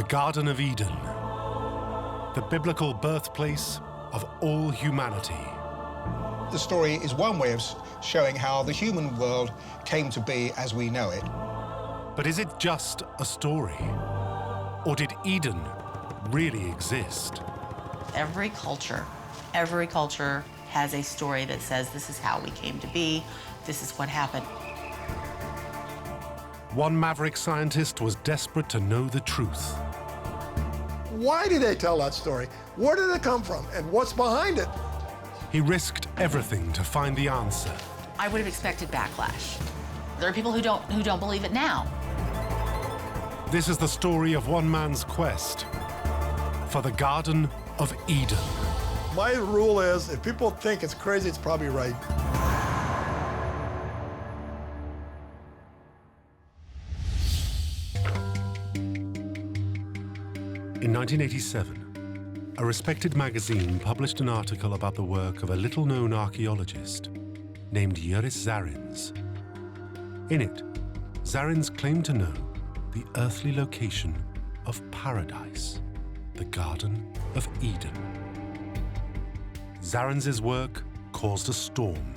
The Garden of Eden, the biblical birthplace of all humanity. The story is one way of showing how the human world came to be as we know it. But is it just a story? Or did Eden really exist? Every culture has a story that says this is how we came to be, this is what happened. One maverick scientist was desperate to know the truth. Why did they tell that story? Where did it come from? And what's behind it? He risked everything to find the answer. I would have expected backlash. There are people who don't believe it now. This is the story of one man's quest for the Garden of Eden. My rule is, if people think it's crazy, it's probably right. In 1987, a respected magazine published an article about the work of a little-known archaeologist named Yuri Zarins. In it, Zarins claimed to know the earthly location of paradise, the Garden of Eden. Zarins' work caused a storm.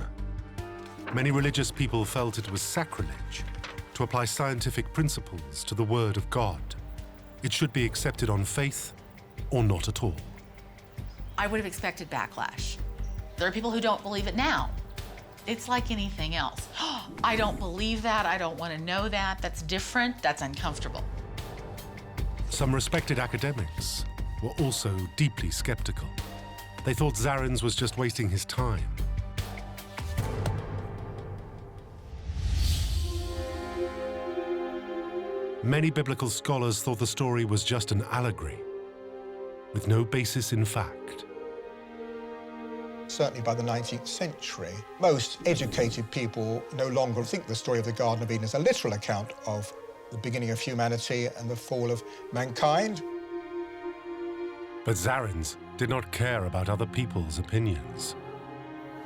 Many religious people felt it was sacrilege to apply scientific principles to the Word of God. It should be accepted on faith or not at all. I would have expected backlash. There are people who don't believe it now. It's like anything else. I don't believe that, I don't want to know that, that's different, that's uncomfortable. Some respected academics were also deeply skeptical. They thought Zarins was just wasting his time. Many biblical scholars thought the story was just an allegory, with no basis in fact. Certainly by the 19th century, most educated people no longer think the story of the Garden of Eden is a literal account of the beginning of humanity and the fall of mankind. But Zarins did not care about other people's opinions.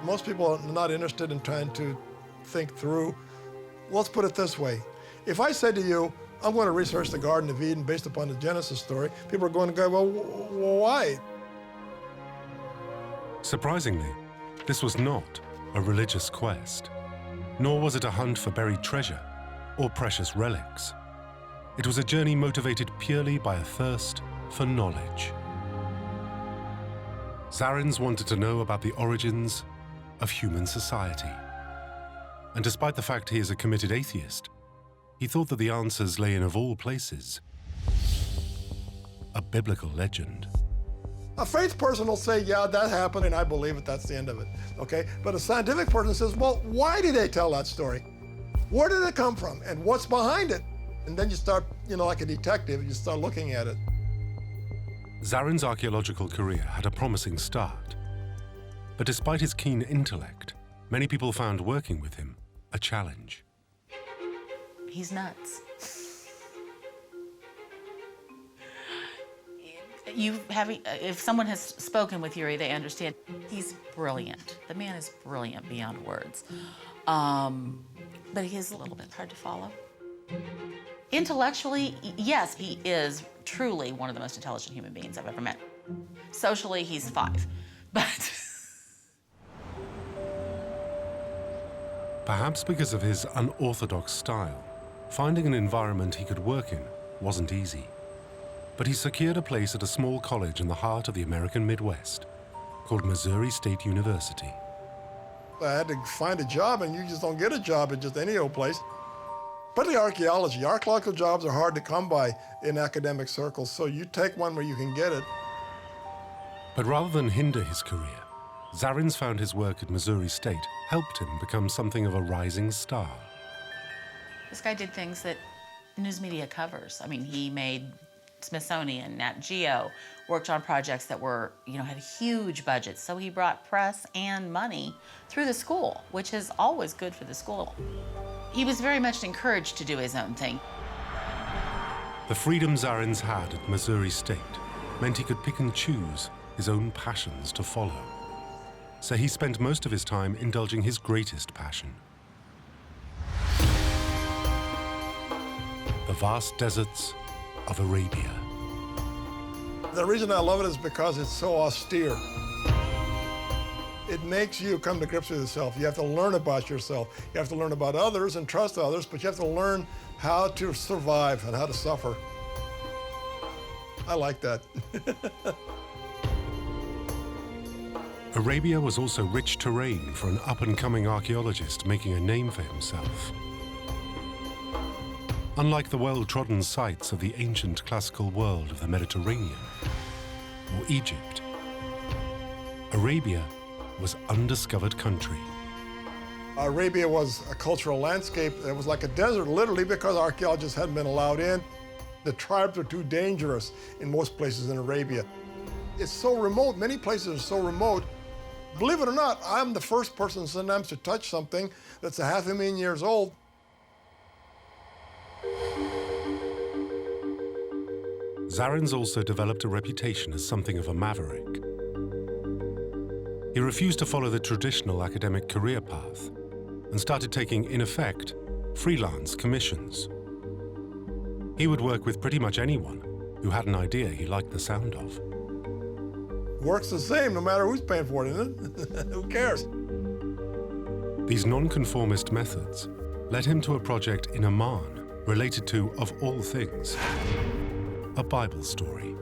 Most people are not interested in trying to think through. Let's put it this way. If I said to you, I'm going to research the Garden of Eden based upon the Genesis story, people are going to go, well, why? Surprisingly, this was not a religious quest, nor was it a hunt for buried treasure or precious relics. It was a journey motivated purely by a thirst for knowledge. Zarins wanted to know about the origins of human society. And despite the fact he is a committed atheist, he thought that the answers lay in, of all places, a biblical legend. A faith person will say, yeah, that happened, and I believe it, that's the end of it, okay? But a scientific person says, well, why did they tell that story? Where did it come from, and what's behind it? And then you start, like a detective, you start looking at it. Zarins' archaeological career had a promising start. But despite his keen intellect, many people found working with him a challenge. He's nuts. If someone has spoken with Yuri, they understand he's brilliant. The man is brilliant beyond words. But he is a little bit hard to follow. Intellectually, yes, he is truly one of the most intelligent human beings I've ever met. Socially, he's 5, but... Perhaps because of his unorthodox style, finding an environment he could work in wasn't easy. But he secured a place at a small college in the heart of the American Midwest called Missouri State University. I had to find a job, and you just don't get a job at just any old place. Particularly archaeology. Archaeological jobs are hard to come by in academic circles, so you take one where you can get it. But rather than hinder his career, Zarins found his work at Missouri State helped him become something of a rising star. This guy did things that news media covers. I mean, he made Smithsonian, Nat Geo, worked on projects that were, had huge budgets. So he brought press and money through the school, which is always good for the school. He was very much encouraged to do his own thing. The freedom Zarins had at Missouri State meant he could pick and choose his own passions to follow. So he spent most of his time indulging his greatest passion: the vast deserts of Arabia. The reason I love it is because it's so austere. It makes you come to grips with yourself. You have to learn about yourself. You have to learn about others and trust others, but you have to learn how to survive and how to suffer. I like that. Arabia was also rich terrain for an up-and-coming archaeologist making a name for himself. Unlike the well-trodden sites of the ancient classical world of the Mediterranean or Egypt, Arabia was undiscovered country. Arabia was a cultural landscape that was like a desert, literally, because archaeologists hadn't been allowed in. The tribes are too dangerous in most places in Arabia. It's so remote, many places are so remote. Believe it or not, I'm the first person sometimes to touch something that's 500,000 years old. Zarins also developed a reputation as something of a maverick. He refused to follow the traditional academic career path and started taking, in effect, freelance commissions. He would work with pretty much anyone who had an idea he liked the sound of. Works the same no matter who's paying for it, isn't it? Who cares? These nonconformist methods led him to a project in Oman related to, of all things, a Bible story.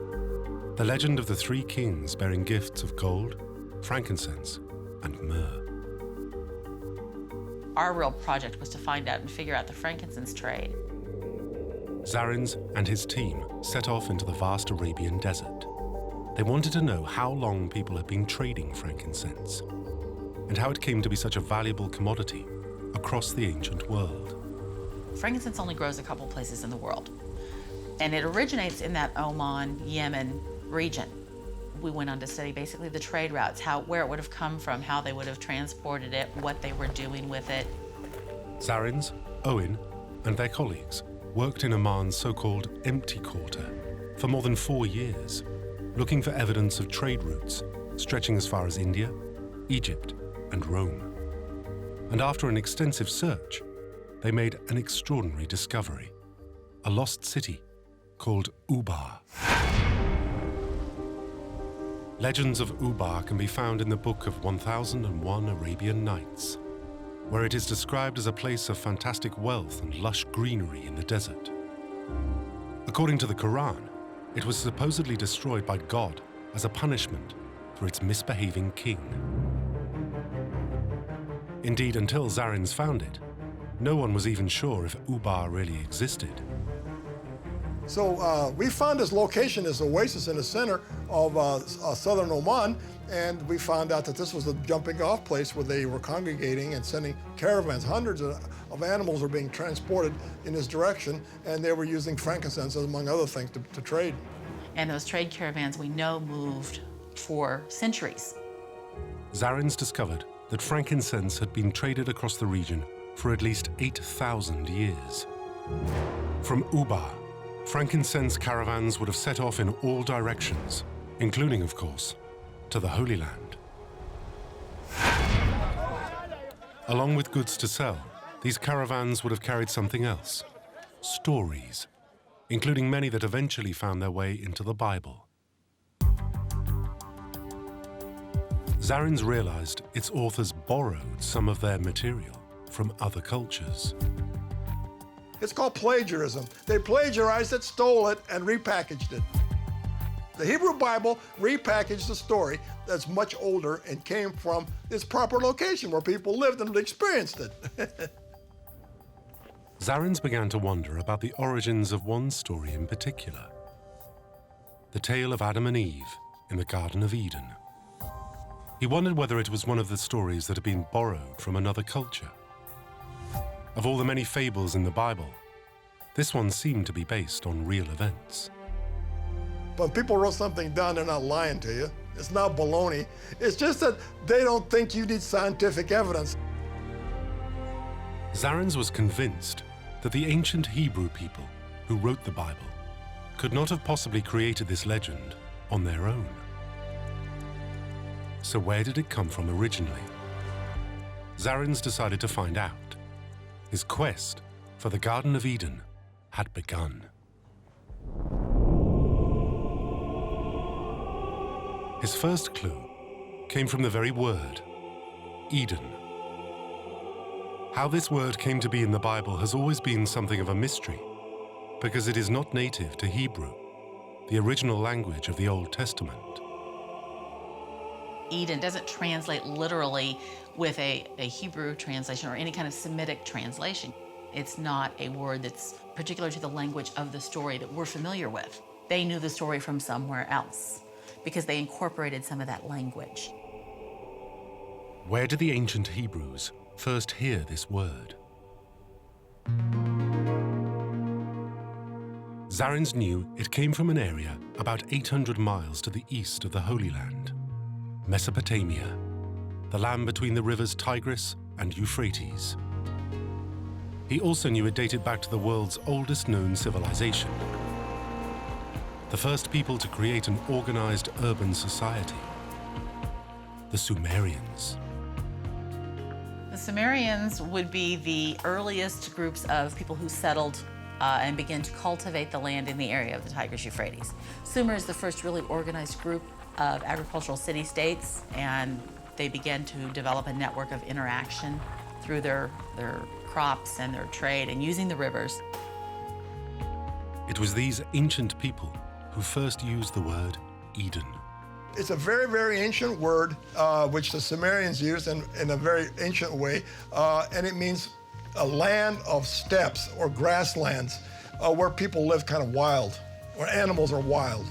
The legend of the three kings bearing gifts of gold, frankincense, and myrrh. Our real project was to find out and figure out the frankincense trade. Zarins and his team set off into the vast Arabian desert. They wanted to know how long people had been trading frankincense and how it came to be such a valuable commodity across the ancient world. Frankincense only grows a couple places in the world, and it originates in that Oman, Yemen region. We went on to study basically the trade routes, where it would have come from, how they would have transported it, what they were doing with it. Zarins, Owen, and their colleagues worked in Oman's so-called empty quarter for more than 4 years, looking for evidence of trade routes stretching as far as India, Egypt, and Rome. And after an extensive search, they made an extraordinary discovery, a lost city called Ubar. Legends of Ubar can be found in the book of 1001 Arabian Nights, where it is described as a place of fantastic wealth and lush greenery in the desert. According to the Quran, it was supposedly destroyed by God as a punishment for its misbehaving king. Indeed, until Zarins found it, no one was even sure if Ubar really existed. So we found this location, this oasis in the center of southern Oman, and we found out that this was the jumping off place where they were congregating and sending caravans. Hundreds of animals were being transported in this direction, and they were using frankincense, among other things, to trade. And those trade caravans we know moved for centuries. Zarins discovered that frankincense had been traded across the region for at least 8,000 years. From Ubar, frankincense caravans would have set off in all directions, including, of course, to the Holy Land. Along with goods to sell, these caravans would have carried something else, stories, including many that eventually found their way into the Bible. Zarins realized its authors borrowed some of their material from other cultures. It's called plagiarism. They plagiarized it, stole it, and repackaged it. The Hebrew Bible repackaged the story that's much older and came from its proper location where people lived and experienced it. Zarins began to wonder about the origins of one story in particular, the tale of Adam and Eve in the Garden of Eden. He wondered whether it was one of the stories that had been borrowed from another culture. Of all the many fables in the Bible, this one seemed to be based on real events. When people wrote something down, they're not lying to you. It's not baloney. It's just that they don't think you need scientific evidence. Zarins was convinced that the ancient Hebrew people who wrote the Bible could not have possibly created this legend on their own. So where did it come from originally? Zarins decided to find out. His quest for the Garden of Eden had begun. His first clue came from the very word, Eden. How this word came to be in the Bible has always been something of a mystery, because it is not native to Hebrew, the original language of the Old Testament. Eden doesn't translate literally with a Hebrew translation or any kind of Semitic translation. It's not a word that's particular to the language of the story that we're familiar with. They knew the story from somewhere else because they incorporated some of that language. Where did the ancient Hebrews first hear this word? Zarins knew it came from an area about 800 miles to the east of the Holy Land, Mesopotamia, the land between the rivers Tigris and Euphrates. He also knew it dated back to the world's oldest known civilization, the first people to create an organized urban society, the Sumerians. The Sumerians would be the earliest groups of people who settled and began to cultivate the land in the area of the Tigris-Euphrates. Sumer is the first really organized group of agricultural city-states, and they began to develop a network of interaction through their crops and their trade and using the rivers. It was these ancient people who first used the word Eden. It's a very, very ancient word, which the Sumerians used in a very ancient way, and it means a land of steppes or grasslands where people live kind of wild, where animals are wild.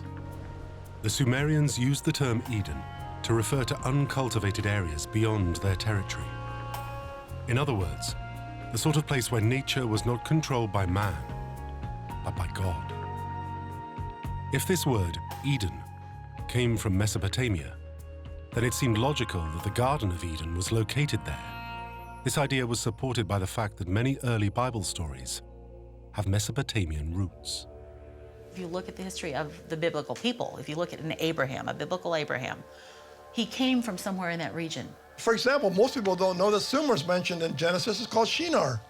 The Sumerians used the term Eden to refer to uncultivated areas beyond their territory. In other words, the sort of place where nature was not controlled by man, but by God. If this word, Eden, came from Mesopotamia, then it seemed logical that the Garden of Eden was located there. This idea was supported by the fact that many early Bible stories have Mesopotamian roots. If you look at the history of the biblical people, if you look at an Abraham, a biblical Abraham, he came from somewhere in that region. For example, most people don't know that Sumer's mentioned in Genesis is called Shinar.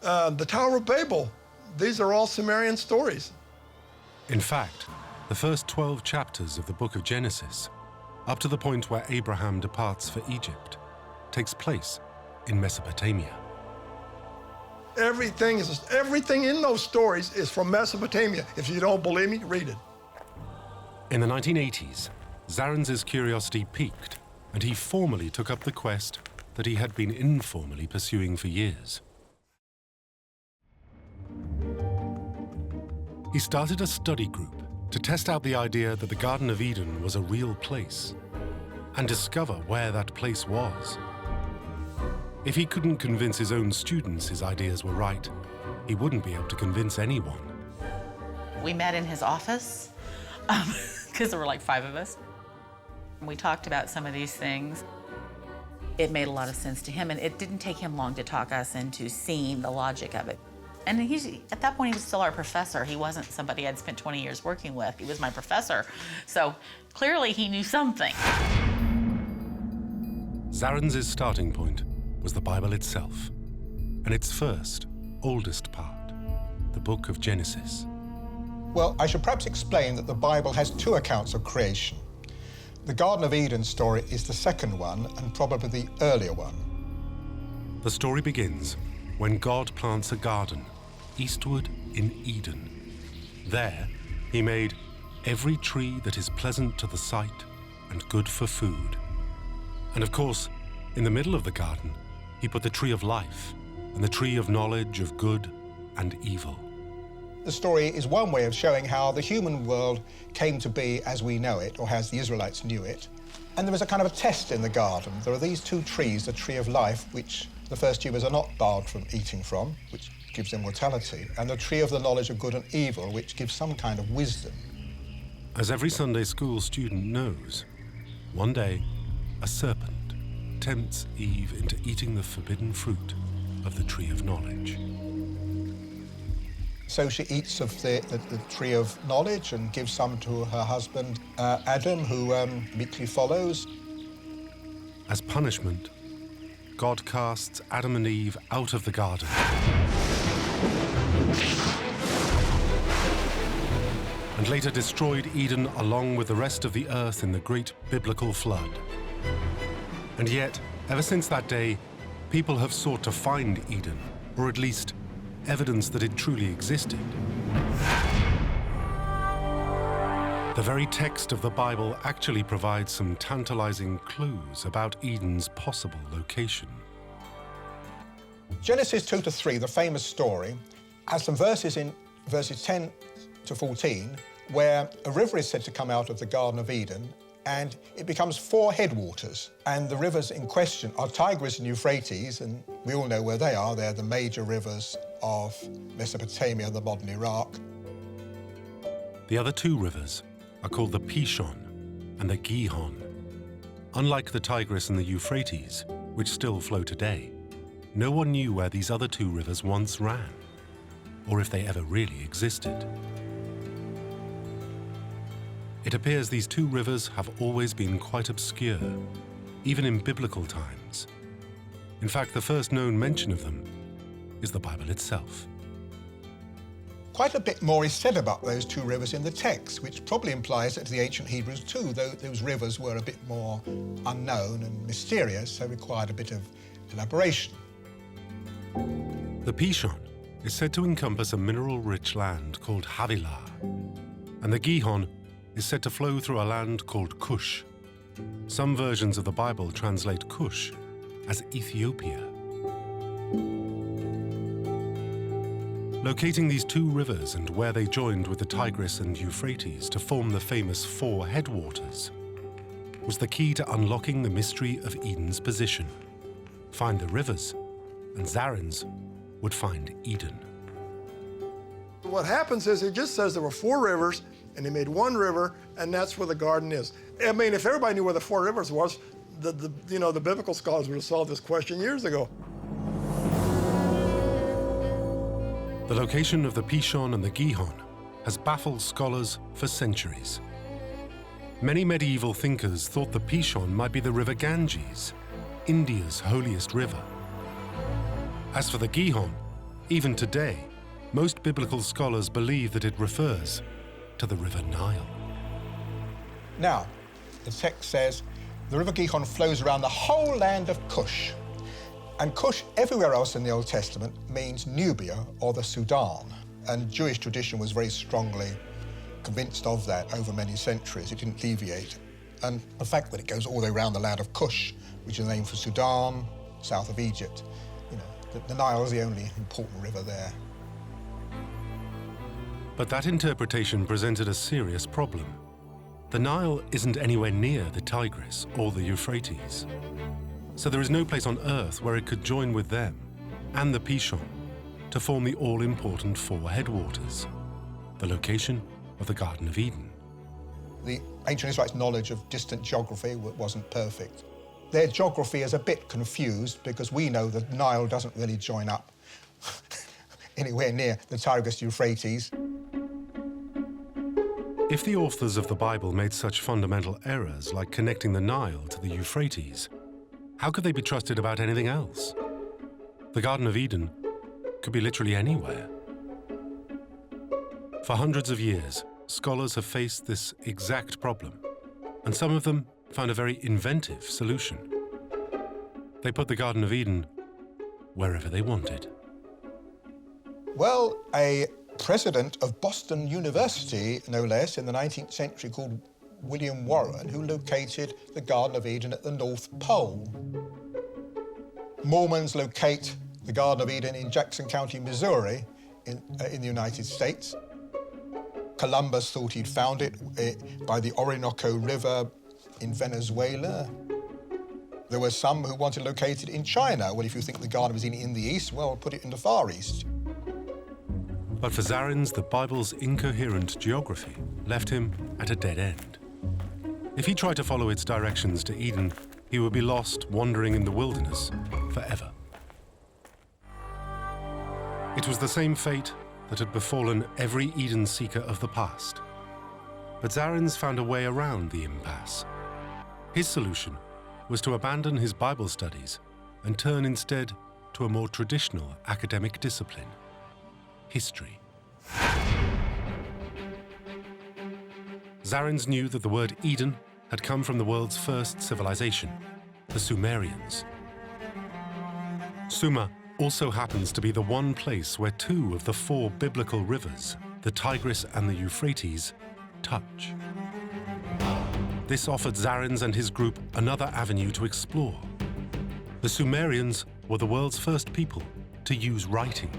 The Tower of Babel, these are all Sumerian stories. In fact, the first 12 chapters of the book of Genesis, up to the point where Abraham departs for Egypt, takes place in Mesopotamia. Everything in those stories is from Mesopotamia. If you don't believe me, read it. In the 1980s, Zarins' curiosity piqued, and he formally took up the quest that he had been informally pursuing for years. He started a study group to test out the idea that the Garden of Eden was a real place and discover where that place was. If he couldn't convince his own students his ideas were right, he wouldn't be able to convince anyone. We met in his office, because there were like 5 of us. We talked about some of these things. It made a lot of sense to him, and it didn't take him long to talk us into seeing the logic of it. And at that point, he was still our professor. He wasn't somebody I'd spent 20 years working with. He was my professor. So clearly he knew something. Zarins' starting point was the Bible itself, and its first, oldest part, the book of Genesis. Well, I should perhaps explain that the Bible has 2 accounts of creation. The Garden of Eden story is the second one, and probably the earlier one. The story begins when God plants a garden eastward in Eden. There, he made every tree that is pleasant to the sight and good for food. And of course, in the middle of the garden, he put the tree of life and the tree of knowledge of good and evil. The story is one way of showing how the human world came to be as we know it, or as the Israelites knew it. And there was a kind of a test in the garden. There are these 2 trees, the tree of life, which the first humans are not barred from eating from, which gives immortality, and the tree of the knowledge of good and evil, which gives some kind of wisdom. As every Sunday school student knows, one day, a serpent tempts Eve into eating the forbidden fruit of the tree of knowledge. So she eats of the tree of knowledge and gives some to her husband, Adam, who meekly follows. As punishment, God casts Adam and Eve out of the garden. and later destroyed Eden along with the rest of the earth in the great biblical flood. And yet, ever since that day, people have sought to find Eden, or at least evidence that it truly existed. The very text of the Bible actually provides some tantalizing clues about Eden's possible location. Genesis 2 to 3, the famous story, has some verses in verses 10 to 14 where a river is said to come out of the Garden of Eden, and it becomes 4 headwaters. And the rivers in question are Tigris and Euphrates, and we all know where they are. They're the major rivers of Mesopotamia, the modern Iraq. The other 2 rivers are called the Pishon and the Gihon. Unlike the Tigris and the Euphrates, which still flow today, no one knew where these other 2 rivers once ran, or if they ever really existed. It appears these 2 rivers have always been quite obscure, even in biblical times. In fact, the first known mention of them is the Bible itself. Quite a bit more is said about those 2 rivers in the text, which probably implies that to the ancient Hebrews too, those rivers were a bit more unknown and mysterious, so required a bit of elaboration. The Pishon is said to encompass a mineral-rich land called Havilah, and the Gihon is said to flow through a land called Cush. Some versions of the Bible translate Cush as Ethiopia. Locating these 2 rivers and where they joined with the Tigris and Euphrates to form the famous 4 headwaters was the key to unlocking the mystery of Eden's position. Find the rivers, and Zarins would find Eden. What happens is it just says there were 4 rivers, and they made 1 river, and that's where the garden is. I mean, if everybody knew where the 4 rivers was, the biblical scholars would have solved this question years ago. The location of the Pishon and the Gihon has baffled scholars for centuries. Many medieval thinkers thought the Pishon might be the river Ganges, India's holiest river. As for the Gihon, even today, most biblical scholars believe that it refers to the river Nile. Now, the text says, the river Gihon flows around the whole land of Cush. And Cush, everywhere else in the Old Testament, means Nubia or the Sudan. And Jewish tradition was very strongly convinced of that over many centuries. It didn't deviate. And the fact that it goes all the way around the land of Cush, which is the name for Sudan, south of Egypt, the Nile is the only important river there. But that interpretation presented a serious problem. The Nile isn't anywhere near the Tigris or the Euphrates. So there is no place on Earth where it could join with them and the Pishon to form the all-important 4 headwaters, the location of the Garden of Eden. The ancient Israelites' knowledge of distant geography wasn't perfect. Their geography is a bit confused because we know the Nile doesn't really join up anywhere near the Tigris-Euphrates. If the authors of the Bible made such fundamental errors like connecting the Nile to the Euphrates, how could they be trusted about anything else? The Garden of Eden could be literally anywhere. For hundreds of years, scholars have faced this exact problem, and some of them found a very inventive solution. They put the Garden of Eden wherever they wanted. Well, a president of Boston University, no less, in the 19th century called William Warren, who located the Garden of Eden at the North Pole. Mormons locate the Garden of Eden in Jackson County, Missouri, in the United States. Columbus thought he'd found it by the Orinoco River in Venezuela. There were some who wanted to locate it in China. Well, if you think the Garden of Eden in the East, well, put it in the Far East. But for Zarins, the Bible's incoherent geography left him at a dead end. If he tried to follow its directions to Eden, he would be lost wandering in the wilderness forever. It was the same fate that had befallen every Eden seeker of the past. But Zarins found a way around the impasse. His solution was to abandon his Bible studies and turn instead to a more traditional academic discipline: history. Zarins knew that the word Eden had come from the world's first civilization, the Sumerians. Sumer also happens to be the one place where two of the four biblical rivers, the Tigris and the Euphrates, touch. This offered Zarins and his group another avenue to explore. The Sumerians were the world's first people to use writing,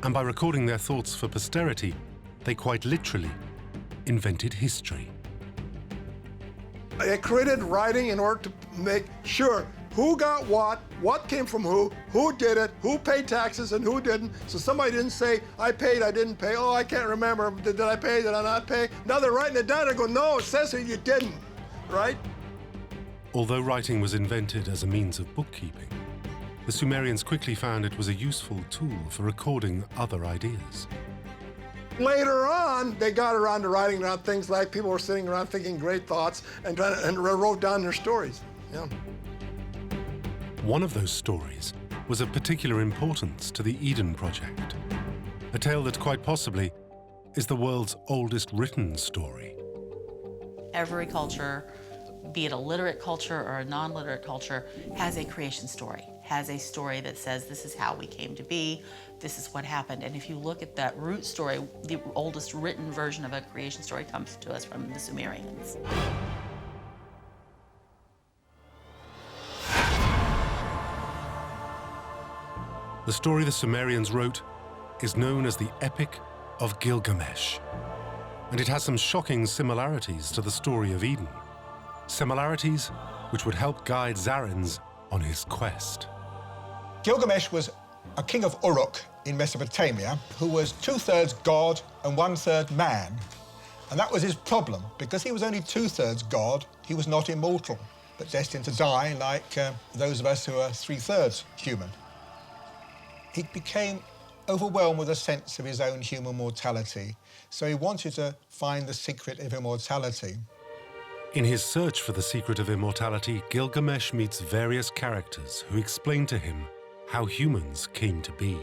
and by recording their thoughts for posterity, they quite literally invented history. They created writing in order to make sure who got what came from who did it, who paid taxes and who didn't. So somebody didn't say, I paid, I didn't pay, oh, I can't remember, did I pay, did I not pay? Now they're writing it down and go, no, it says here you didn't, right? Although writing was invented as a means of bookkeeping, the Sumerians quickly found it was a useful tool for recording other ideas. Later on, they got around to writing down things like people were sitting around thinking great thoughts and wrote down their stories. Yeah. One of those stories was of particular importance to the Eden Project, a tale that quite possibly is the world's oldest written story. Every culture, be it a literate culture or a non-literate culture, has a creation story, has a story that says this is how we came to be, this is what happened. And if you look at that root story, the oldest written version of a creation story comes to us from the Sumerians. The story the Sumerians wrote is known as the Epic of Gilgamesh, and it has some shocking similarities to the story of Eden. Similarities which would help guide Zarins on his quest. Gilgamesh was a king of Uruk in Mesopotamia who was 2/3 god and 1/3 man. And that was his problem. Because he was only 2/3 god, he was not immortal, but destined to die like those of us who are 3/3 human. He became overwhelmed with a sense of his own human mortality, so he wanted to find the secret of immortality. In his search for the secret of immortality, Gilgamesh meets various characters who explain to him how humans came to be.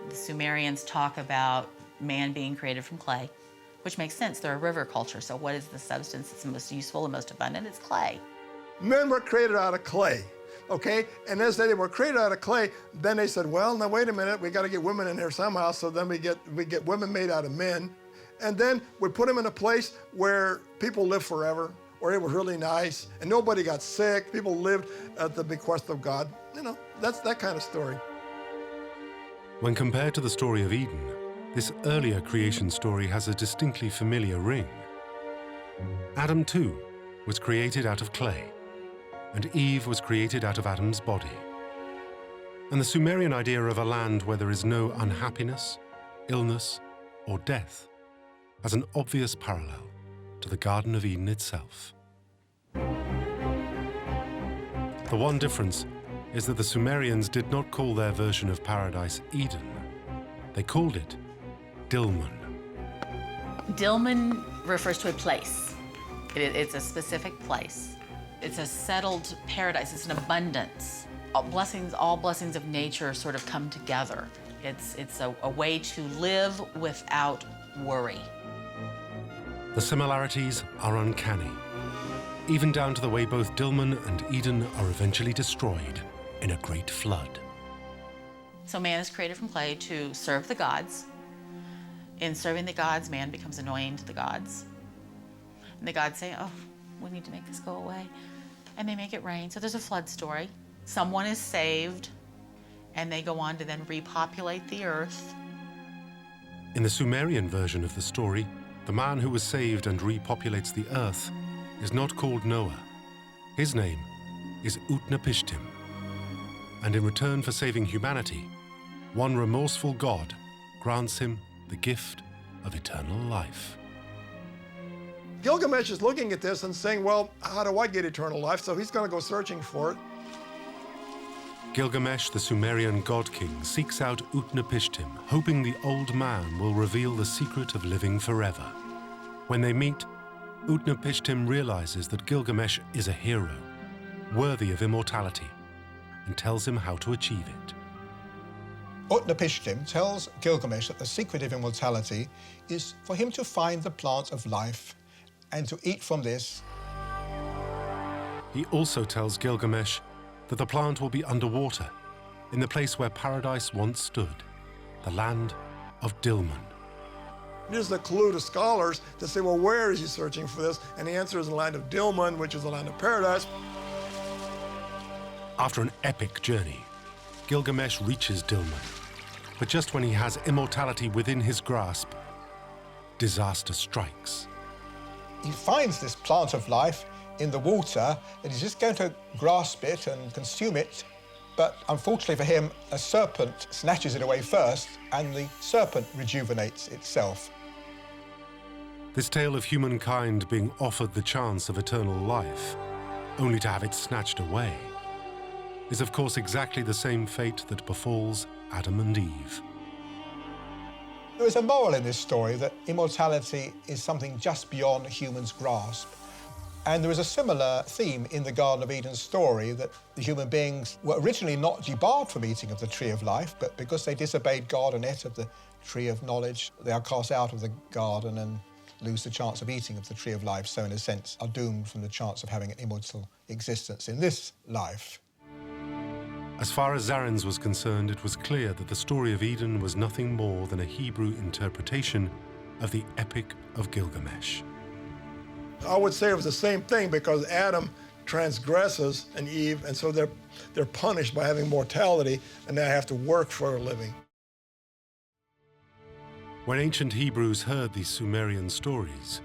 The Sumerians talk about man being created from clay, which makes sense. They're a river culture, so what is the substance that's most useful and most abundant? It's clay. Men were created out of clay. Okay, and as they were created out of clay, then they said, well, now wait a minute, we got to get women in here somehow, so then we get women made out of men, and then we put them in a place where people live forever, or it was really nice, and nobody got sick, people lived at the bequest of God. You know, that's that kind of story. When compared to the story of Eden, this earlier creation story has a distinctly familiar ring. Adam, too, was created out of clay, and Eve was created out of Adam's body. And the Sumerian idea of a land where there is no unhappiness, illness, or death has an obvious parallel to the Garden of Eden itself. The one difference is that the Sumerians did not call their version of paradise Eden. They called it Dilmun. Dilmun refers to a place. It's a specific place. It's a settled paradise. It's an abundance. All blessings of nature sort of come together. It's a way to live without worry. The similarities are uncanny, even down to the way both Dilmun and Eden are eventually destroyed in a great flood. So man is created from clay to serve the gods. In serving the gods, man becomes annoying to the gods. And the gods say, oh, we need to make this go away. And they make it rain. So there's a flood story. Someone is saved, and they go on to then repopulate the earth. In the Sumerian version of the story, the man who was saved and repopulates the earth is not called Noah. His name is Utnapishtim. And in return for saving humanity, one remorseful God grants him the gift of eternal life. Gilgamesh is looking at this and saying, well, how do I get eternal life? So he's going to go searching for it. Gilgamesh, the Sumerian god king, seeks out Utnapishtim, hoping the old man will reveal the secret of living forever. When they meet, Utnapishtim realizes that Gilgamesh is a hero, worthy of immortality, and tells him how to achieve it. Utnapishtim tells Gilgamesh that the secret of immortality is for him to find the plant of life and to eat from this. He also tells Gilgamesh that the plant will be underwater, in the place where paradise once stood, the land of Dilmun. It is a clue to scholars to say, well, where is he searching for this? And the answer is the land of Dilmun, which is the land of paradise. After an epic journey, Gilgamesh reaches Dilmun. But just when he has immortality within his grasp, disaster strikes. He finds this plant of life in the water, and he's just going to grasp it and consume it. But unfortunately for him, a serpent snatches it away first, and the serpent rejuvenates itself. This tale of humankind being offered the chance of eternal life, only to have it snatched away, is of course exactly the same fate that befalls Adam and Eve. There is a moral in this story that immortality is something just beyond a human's grasp. And there is a similar theme in the Garden of Eden story, that the human beings were originally not debarred from eating of the tree of life, but because they disobeyed God and ate of the tree of knowledge, they are cast out of the garden and lose the chance of eating of the tree of life, so in a sense are doomed from the chance of having an immortal existence in this life. As far as Zarins was concerned, it was clear that the story of Eden was nothing more than a Hebrew interpretation of the Epic of Gilgamesh. I would say it was the same thing, because Adam transgresses and Eve, and so they're punished by having mortality, and they have to work for a living. When ancient Hebrews heard these Sumerian stories,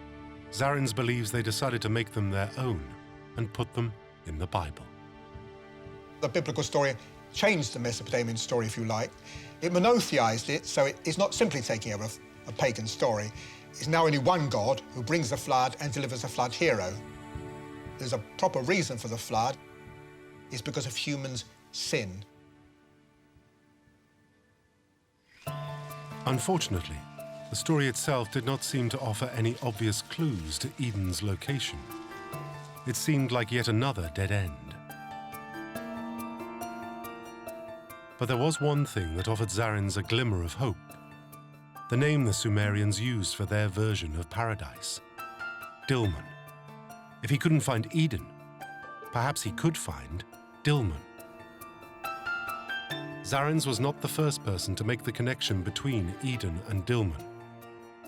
Zarins believes they decided to make them their own and put them in the Bible. The biblical story changed the Mesopotamian story, if you like. It monotheized it, so it's not simply taking over a pagan story. It's now only one God who brings the flood and delivers a flood hero. There's a proper reason for the flood. It's because of humans' sin. Unfortunately, the story itself did not seem to offer any obvious clues to Eden's location. It seemed like yet another dead end. But there was one thing that offered Zarins a glimmer of hope. The name the Sumerians used for their version of paradise, Dilmun. If he couldn't find Eden, perhaps he could find Dilmun. Zarins was not the first person to make the connection between Eden and Dilmun.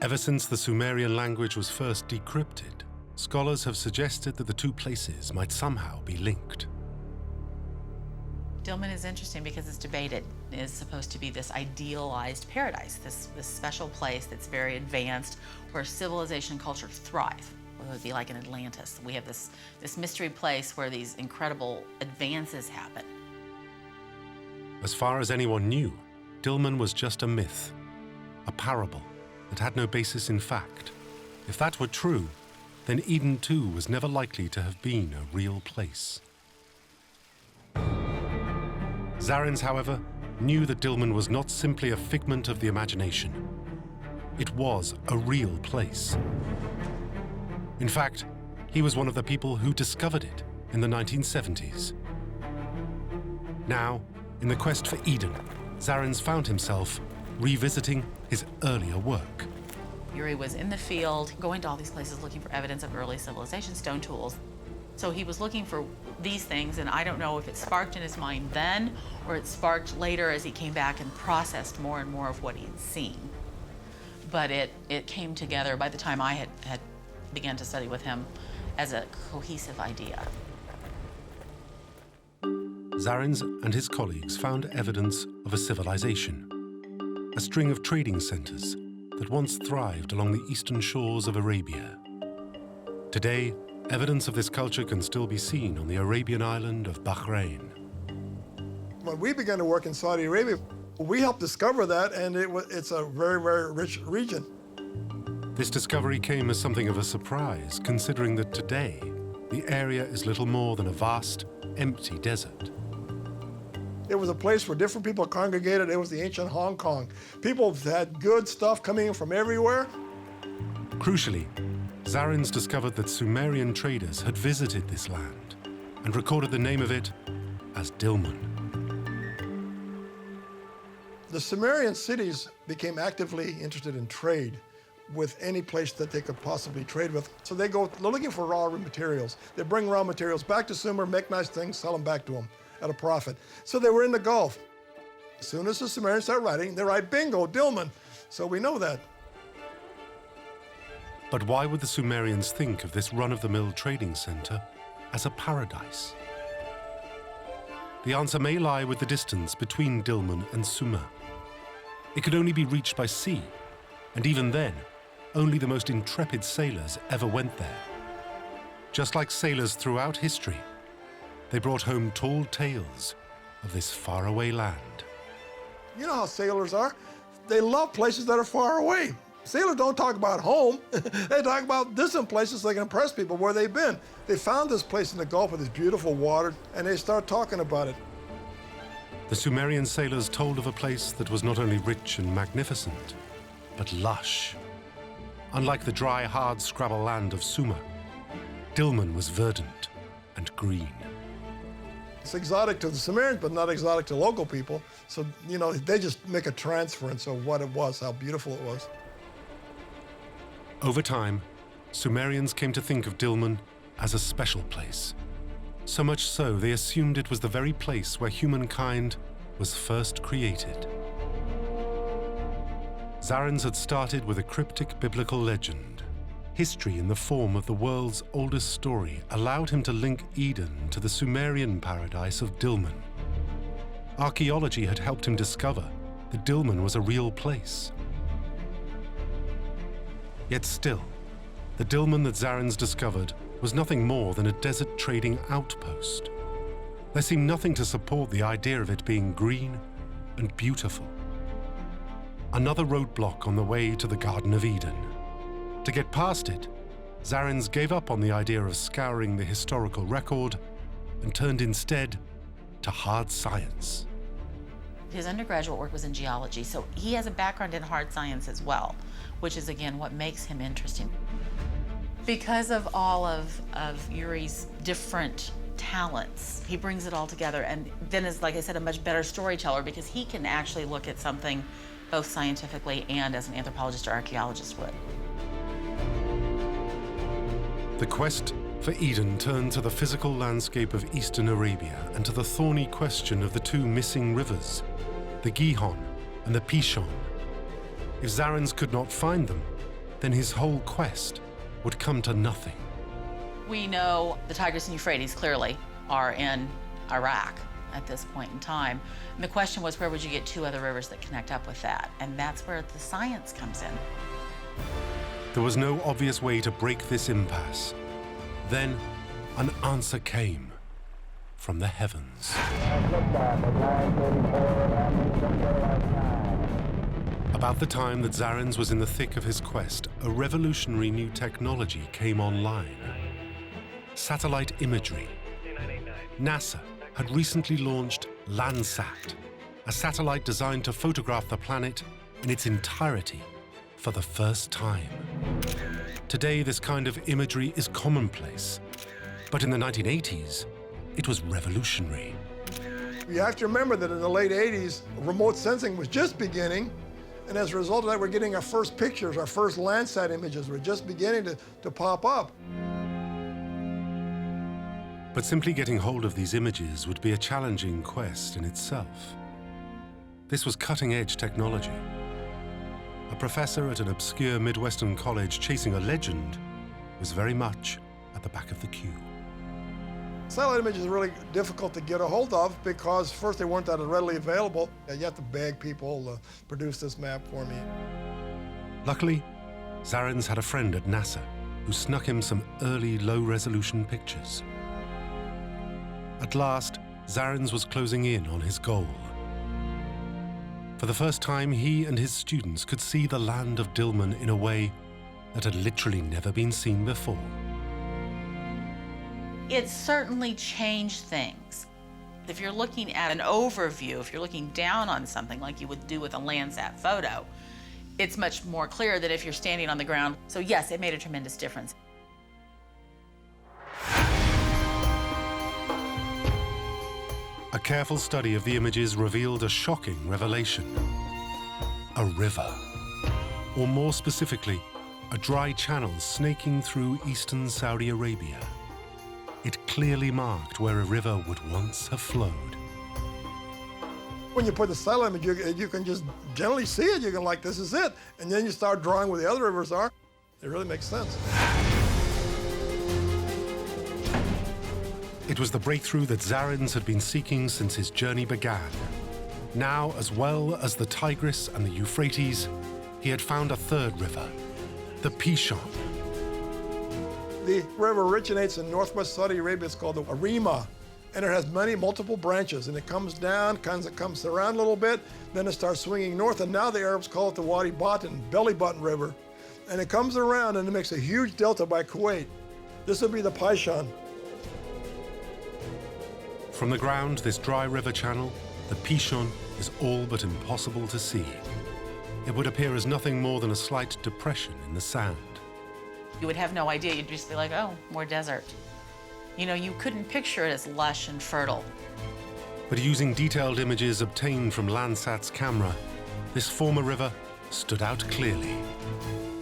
Ever since the Sumerian language was first decrypted, scholars have suggested that the two places might somehow be linked. Dilmun is interesting because it's debated is supposed to be this idealized paradise, this special place that's very advanced, where civilization and culture thrive. It would be like in Atlantis. We have this mystery place where these incredible advances happen. As far as anyone knew, Dilmun was just a myth, a parable that had no basis in fact. If that were true, then Eden too was never likely to have been a real place. Zarins, however, knew that Dilmun was not simply a figment of the imagination. It was a real place. In fact, he was one of the people who discovered it in the 1970s. Now, in the quest for Eden, Zarins found himself revisiting his earlier work. Yuri was in the field, going to all these places looking for evidence of early civilization, stone tools. So he was looking for these things, and I don't know if it sparked in his mind then or it sparked later as he came back and processed more and more of what he had seen. But it came together by the time I had begun to study with him as a cohesive idea. Zarins and his colleagues found evidence of a civilization, a string of trading centers that once thrived along the eastern shores of Arabia. Today, evidence of this culture can still be seen on the Arabian island of Bahrain. When we began to work in Saudi Arabia, we helped discover that, and it's a very, very rich region. This discovery came as something of a surprise, considering that today, the area is little more than a vast, empty desert. It was a place where different people congregated. It was the ancient Hong Kong. People had good stuff coming in from everywhere. Crucially, Zarins discovered that Sumerian traders had visited this land and recorded the name of it as Dilmun. The Sumerian cities became actively interested in trade. with any place that they could possibly trade with. So they're looking for raw materials. They bring raw materials back to Sumer, make nice things, sell them back to them at a profit. So they were in the Gulf. As soon as the Sumerians start writing, they write bingo, Dilmun. So we know that. But why would the Sumerians think of this run-of-the-mill trading center as a paradise? The answer may lie with the distance between Dilmun and Sumer. It could only be reached by sea, and even then, only the most intrepid sailors ever went there. Just like sailors throughout history, they brought home tall tales of this faraway land. You know how sailors are. They love places that are far away. Sailors don't talk about home. They talk about distant places so they can impress people where they've been. They found this place in the Gulf with this beautiful water, and they start talking about it. The Sumerian sailors told of a place that was not only rich and magnificent, but lush. Unlike the dry, hard scrabble land of Sumer, Dilmun was verdant and green. It's exotic to the Sumerians, but not exotic to local people. So, you know, they just make a transference of what it was, how beautiful it was. Over time, Sumerians came to think of Dilmun as a special place. So much so, they assumed it was the very place where humankind was first created. Zarins had started with a cryptic biblical legend. History in the form of the world's oldest story allowed him to link Eden to the Sumerian paradise of Dilmun. Archaeology had helped him discover that Dilmun was a real place. Yet still, the Dilmun that Zarins discovered was nothing more than a desert trading outpost. There seemed nothing to support the idea of it being green and beautiful. Another roadblock on the way to the Garden of Eden. To get past it, Zarins gave up on the idea of scouring the historical record and turned instead to hard science. His undergraduate work was in geology, so he has a background in hard science as well, which is, again, what makes him interesting. Because of all of Yuri's different talents, he brings it all together and then is, like I said, a much better storyteller because he can actually look at something both scientifically and as an anthropologist or archaeologist would. The quest for Eden turned to the physical landscape of eastern Arabia and to the thorny question of the two missing rivers, the Gihon and the Pishon. If Zarins could not find them, then his whole quest would come to nothing. We know the Tigris and Euphrates clearly are in Iraq at this point in time. And the question was, where would you get two other rivers that connect up with that? And that's where the science comes in. There was no obvious way to break this impasse. Then, an answer came from the heavens. About the time that Zarins was in the thick of his quest, a revolutionary new technology came online. Satellite imagery. NASA had recently launched Landsat, a satellite designed to photograph the planet in its entirety for the first time. Today, this kind of imagery is commonplace, but in the 1980s, it was revolutionary. You have to remember that in the late 80s, remote sensing was just beginning, and as a result of that, we're getting our first pictures, our first Landsat images were just beginning to pop up. But simply getting hold of these images would be a challenging quest in itself. This was cutting-edge technology. A professor at an obscure Midwestern college chasing a legend was very much at the back of the queue. Satellite images are really difficult to get a hold of because first they weren't that readily available. You have to beg people to produce this map for me. Luckily, Zarins had a friend at NASA who snuck him some early low-resolution pictures. At last, Zarins was closing in on his goal. For the first time, he and his students could see the land of Dilmun in a way that had literally never been seen before. It certainly changed things. If you're looking at an overview, if you're looking down on something like you would do with a Landsat photo, it's much more clear than if you're standing on the ground. So yes, it made a tremendous difference. A careful study of the images revealed a shocking revelation. A river, or more specifically, a dry channel snaking through eastern Saudi Arabia. It clearly marked where a river would once have flowed. When you put the satellite image, you can just generally see it. You can like, this is it. And then you start drawing where the other rivers are. It really makes sense. It was the breakthrough that Zarins had been seeking since his journey began. Now, as well as the Tigris and the Euphrates, he had found a third river, the Pishon. The river originates in northwest Saudi Arabia. It's called the Arima, and it has multiple branches, and it comes down, comes around a little bit, then it starts swinging north, and now the Arabs call it the Wadi Button, belly button river. And it comes around, and it makes a huge delta by Kuwait. This would be the Pishon. From the ground, this dry river channel, the Pishon, is all but impossible to see. It would appear as nothing more than a slight depression in the sand. You would have no idea. You'd just be like, oh, more desert. You know, you couldn't picture it as lush and fertile. But using detailed images obtained from Landsat's camera, this former river stood out clearly.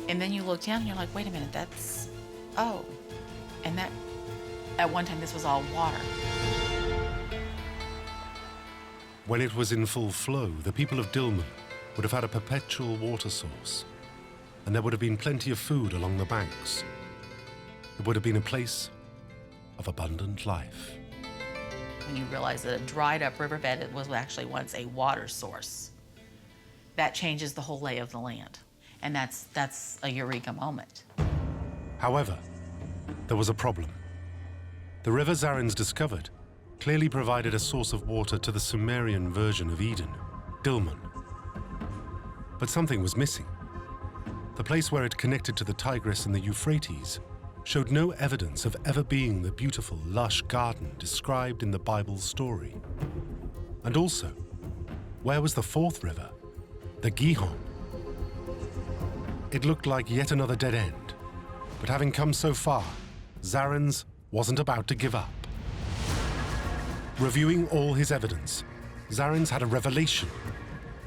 And then you look down and you're like, wait a minute, that's, oh. And that, at one time, this was all water. When it was in full flow, the people of Dilmun would have had a perpetual water source, and there would have been plenty of food along the banks. It would have been a place of abundant life. When you realize that a dried up riverbed, it was actually once a water source, that changes the whole lay of the land. And that's a eureka moment. However, there was a problem. The river Zarins discovered clearly provided a source of water to the Sumerian version of Eden, Dilmun. But something was missing. The place where it connected to the Tigris and the Euphrates showed no evidence of ever being the beautiful, lush garden described in the Bible's story. And also, where was the fourth river, the Gihon? It looked like yet another dead end, but having come so far, Zarins wasn't about to give up. Reviewing all his evidence, Zarins had a revelation.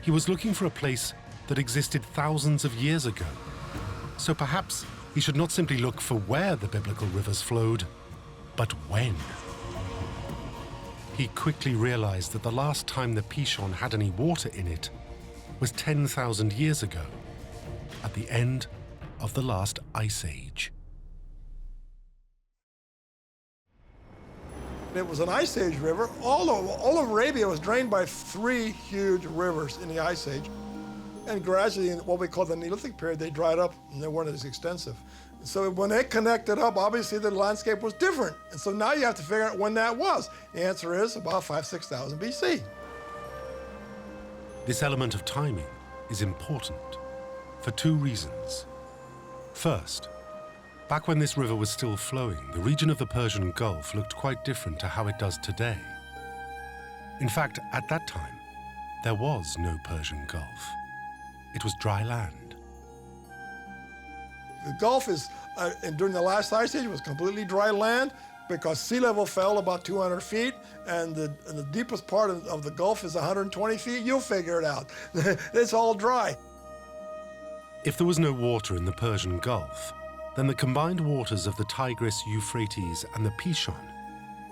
He was looking for a place that existed thousands of years ago. So perhaps he should not simply look for where the biblical rivers flowed, but when. He quickly realized that the last time the Pishon had any water in it was 10,000 years ago, at the end of the last ice age. It was an Ice Age river. All of Arabia was drained by three huge rivers in the Ice Age. And gradually, in what we call the Neolithic period, they dried up and they weren't as extensive. So when they connected up, obviously the landscape was different. And so now you have to figure out when that was. The answer is about 5,000–6,000 BC. This element of timing is important for two reasons. First, back when this river was still flowing, the region of the Persian Gulf looked quite different to how it does today. In fact, at that time, there was no Persian Gulf. It was dry land. The Gulf is, during the last ice age, was completely dry land because sea level fell about 200 feet, and the deepest part of the Gulf is 120 feet. You'll figure it out. It's all dry. If there was no water in the Persian Gulf, then the combined waters of the Tigris, Euphrates, and the Pishon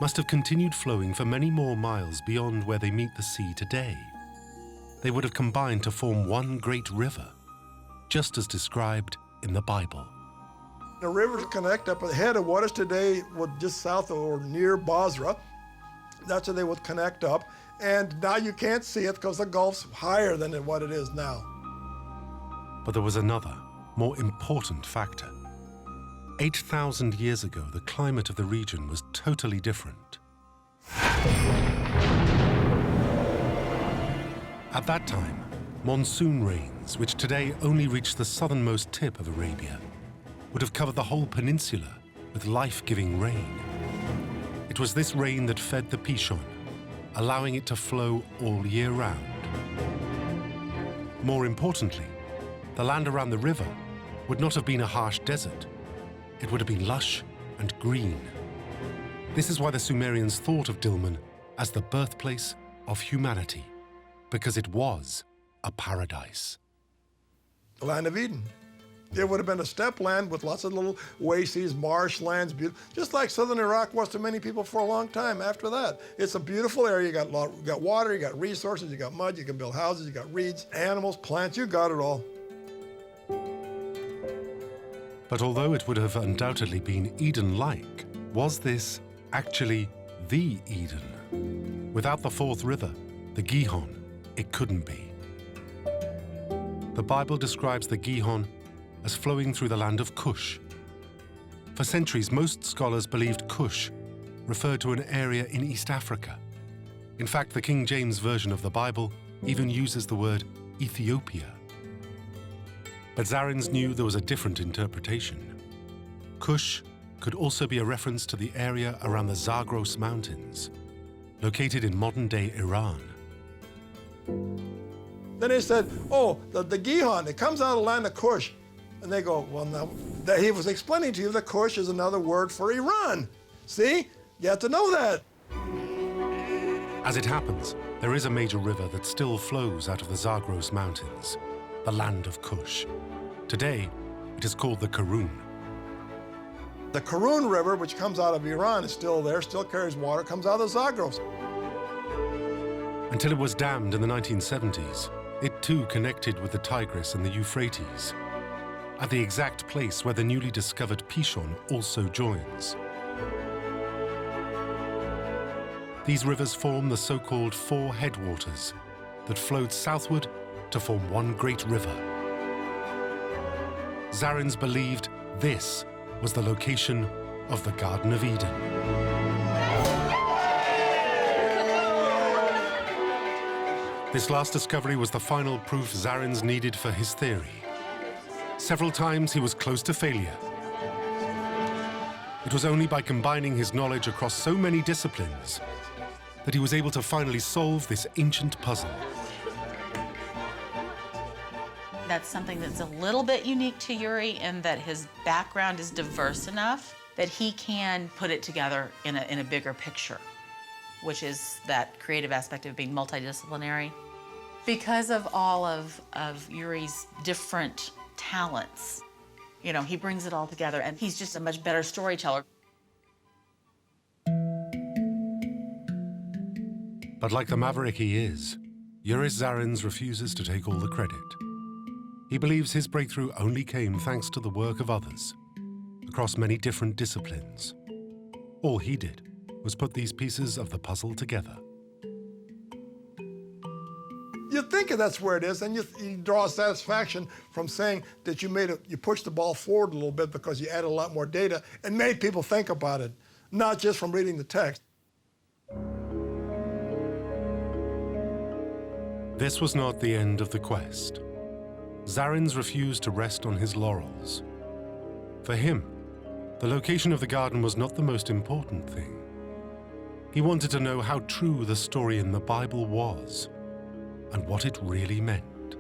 must have continued flowing for many more miles beyond where they meet the sea today. They would have combined to form one great river, just as described in the Bible. The rivers connect up ahead of what is today just south or near Basra. That's where they would connect up. And now you can't see it because the Gulf's higher than what it is now. But there was another, more important factor. 8,000 years ago, the climate of the region was totally different. At that time, monsoon rains, which today only reach the southernmost tip of Arabia, would have covered the whole peninsula with life-giving rain. It was this rain that fed the Pishon, allowing it to flow all year round. More importantly, the land around the river would not have been a harsh desert. It would have been lush and green. This is why the Sumerians thought of Dilmun as the birthplace of humanity, because it was a paradise. The land of Eden. It would have been a steppe land with lots of little oases, marshlands, just like southern Iraq was to many people for a long time after that. It's a beautiful area. You got water, you got resources, you got mud, you can build houses, you got reeds, animals, plants, you got it all. But although it would have undoubtedly been Eden-like, was this actually the Eden? Without the fourth river, the Gihon, it couldn't be. The Bible describes the Gihon as flowing through the land of Cush. For centuries, most scholars believed Cush referred to an area in East Africa. In fact, the King James Version of the Bible even uses the word Ethiopia. But Zarins knew there was a different interpretation. Cush could also be a reference to the area around the Zagros Mountains, located in modern-day Iran. Then they said, oh, the Gihon, it comes out of the land of Cush. And they go, well, now, he was explaining to you that Cush is another word for Iran. See? You have to know that. As it happens, there is a major river that still flows out of the Zagros Mountains, the land of Cush. Today, it is called the Karun. The Karun River, which comes out of Iran, is still there, still carries water, comes out of the Zagros. Until it was dammed in the 1970s, it too connected with the Tigris and the Euphrates, at the exact place where the newly discovered Pishon also joins. These rivers form the so-called four headwaters that flowed southward to form one great river. Zarins believed this was the location of the Garden of Eden. This last discovery was the final proof Zarins needed for his theory. Several times he was close to failure. It was only by combining his knowledge across so many disciplines that he was able to finally solve this ancient puzzle. That's something that's a little bit unique to Yuri in that his background is diverse enough that he can put it together in a bigger picture, which is that creative aspect of being multidisciplinary. Because of all of Yuri's different talents, you know, he brings it all together and he's just a much better storyteller. But like the maverick he is, Yuri Zarins refuses to take all the credit. He believes his breakthrough only came thanks to the work of others, across many different disciplines. All he did was put these pieces of the puzzle together. You think that's where it is, and you draw satisfaction from saying that you pushed the ball forward a little bit because you added a lot more data and made people think about it, not just from reading the text. This was not the end of the quest. Zarins refused to rest on his laurels. For him, the location of the garden was not the most important thing. He wanted to know how true the story in the Bible was, and what it really meant.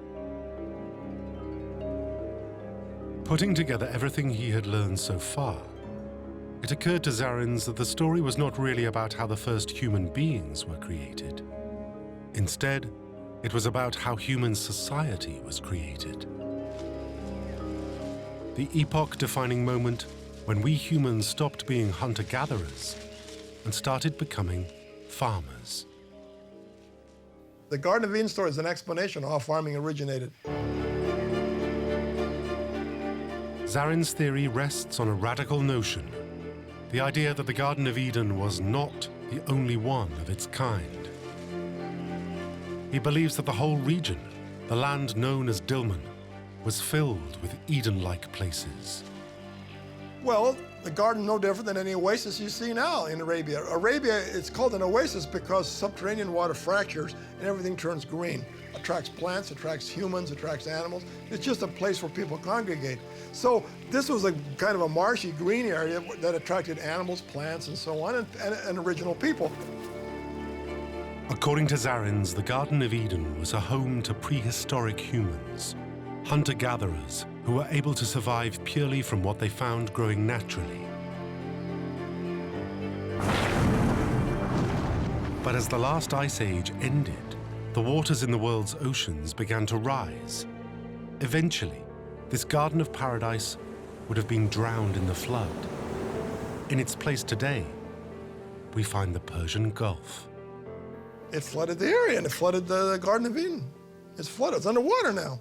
Putting together everything he had learned so far, it occurred to Zarins that the story was not really about how the first human beings were created. Instead, it was about how human society was created. The epoch-defining moment when we humans stopped being hunter-gatherers and started becoming farmers. The Garden of Eden story is an explanation of how farming originated. Zarins' theory rests on a radical notion, the idea that the Garden of Eden was not the only one of its kind. He believes that the whole region, the land known as Dilmun, was filled with Eden-like places. Well, the garden no different than any oasis you see now in Arabia. Arabia, it's called an oasis because subterranean water fractures and everything turns green. Attracts plants, attracts humans, attracts animals. It's just a place where people congregate. So this was a kind of a marshy, green area that attracted animals, plants, and so on, and original people. According to Zarins, the Garden of Eden was a home to prehistoric humans, hunter-gatherers who were able to survive purely from what they found growing naturally. But as the last ice age ended, the waters in the world's oceans began to rise. Eventually, this garden of paradise would have been drowned in the flood. In its place today, we find the Persian Gulf. It flooded the area, and it flooded the Garden of Eden. It's flooded. It's underwater now.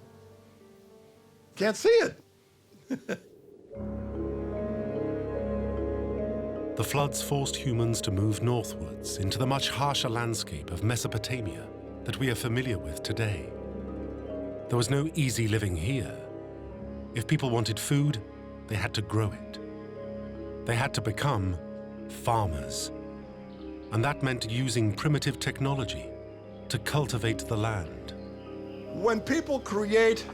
Can't see it. The floods forced humans to move northwards into the much harsher landscape of Mesopotamia that we are familiar with today. There was no easy living here. If people wanted food, they had to grow it. They had to become farmers. And that meant using primitive technology to cultivate the land. When people create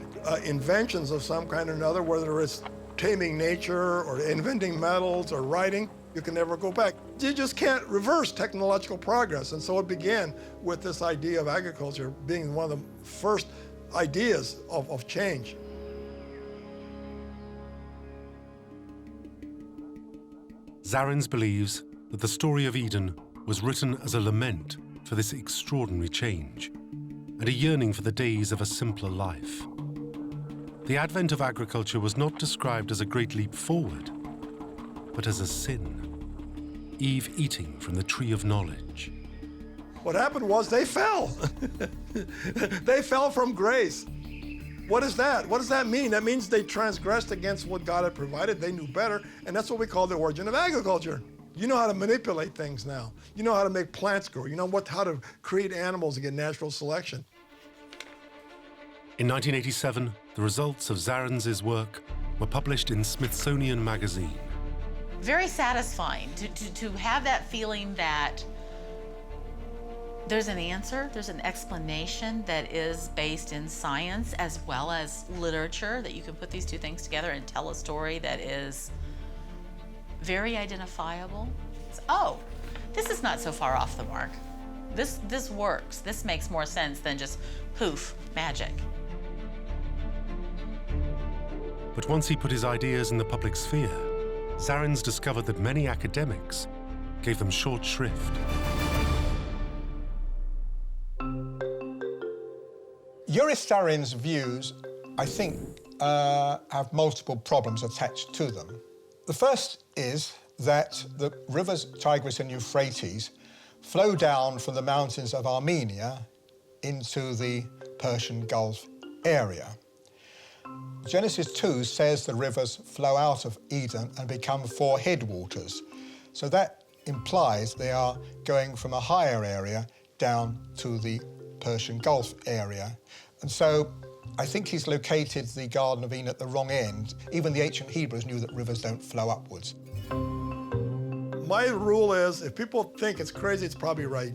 inventions of some kind or another, whether it's taming nature or inventing metals or writing, you can never go back. You just can't reverse technological progress. And so it began with this idea of agriculture being one of the first ideas of change. Zarins believes that the story of Eden was written as a lament for this extraordinary change and a yearning for the days of a simpler life. The advent of agriculture was not described as a great leap forward, but as a sin. Eve eating from the tree of knowledge. What happened was they fell. They fell from grace. What is that? What does that mean? That means they transgressed against what God had provided. They knew better, and that's what we call the origin of agriculture. You know how to manipulate things now. You know how to make plants grow. You know how to create animals and get natural selection. In 1987, the results of Zarins' work were published in Smithsonian Magazine. Very satisfying to have that feeling that there's an answer, there's an explanation that is based in science as well as literature, that you can put these two things together and tell a story that is very identifiable. It's, oh, this is not so far off the mark. This works. This makes more sense than just poof, magic. But once he put his ideas in the public sphere, Zarins discovered that many academics gave them short shrift. Yuri Zarins' views, I think, have multiple problems attached to them. The first is that the rivers Tigris and Euphrates flow down from the mountains of Armenia into the Persian Gulf area. Genesis 2 says the rivers flow out of Eden and become 4 headwaters. So that implies they are going from a higher area down to the Persian Gulf area. And so I think he's located the Garden of Eden at the wrong end. Even the ancient Hebrews knew that rivers don't flow upwards. My rule is, if people think it's crazy, it's probably right.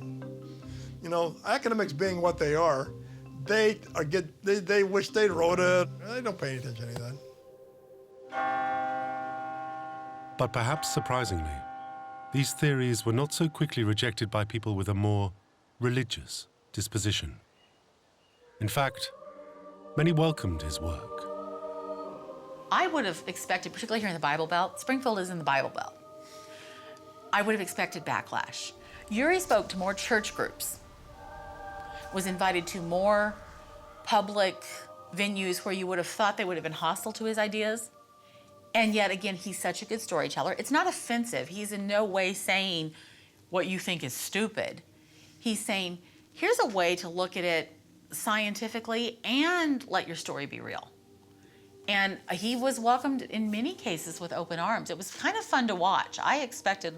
You know, academics being what they are, they wish they wrote it. They don't pay any attention to any of that. But perhaps surprisingly, these theories were not so quickly rejected by people with a more religious disposition. In fact, many welcomed his work. I would have expected, particularly here in the Bible Belt, Springfield is in the Bible Belt, I would have expected backlash. Yuri spoke to more church groups, was invited to more public venues where you would have thought they would have been hostile to his ideas. And yet again, he's such a good storyteller. It's not offensive. He's in no way saying what you think is stupid. He's saying, here's a way to look at it scientifically and let your story be real. And he was welcomed in many cases with open arms. It was kind of fun to watch. I expected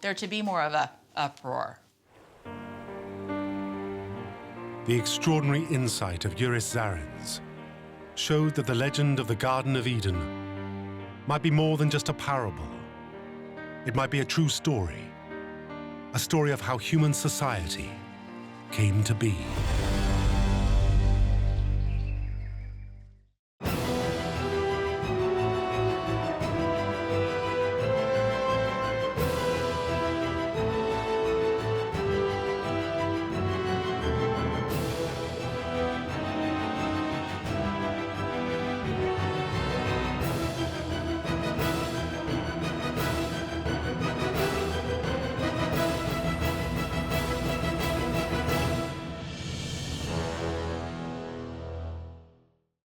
there to be more of a uproar. The extraordinary insight of Yuri Zarins showed that the legend of the Garden of Eden might be more than just a parable. It might be a true story, a story of how human society came to be.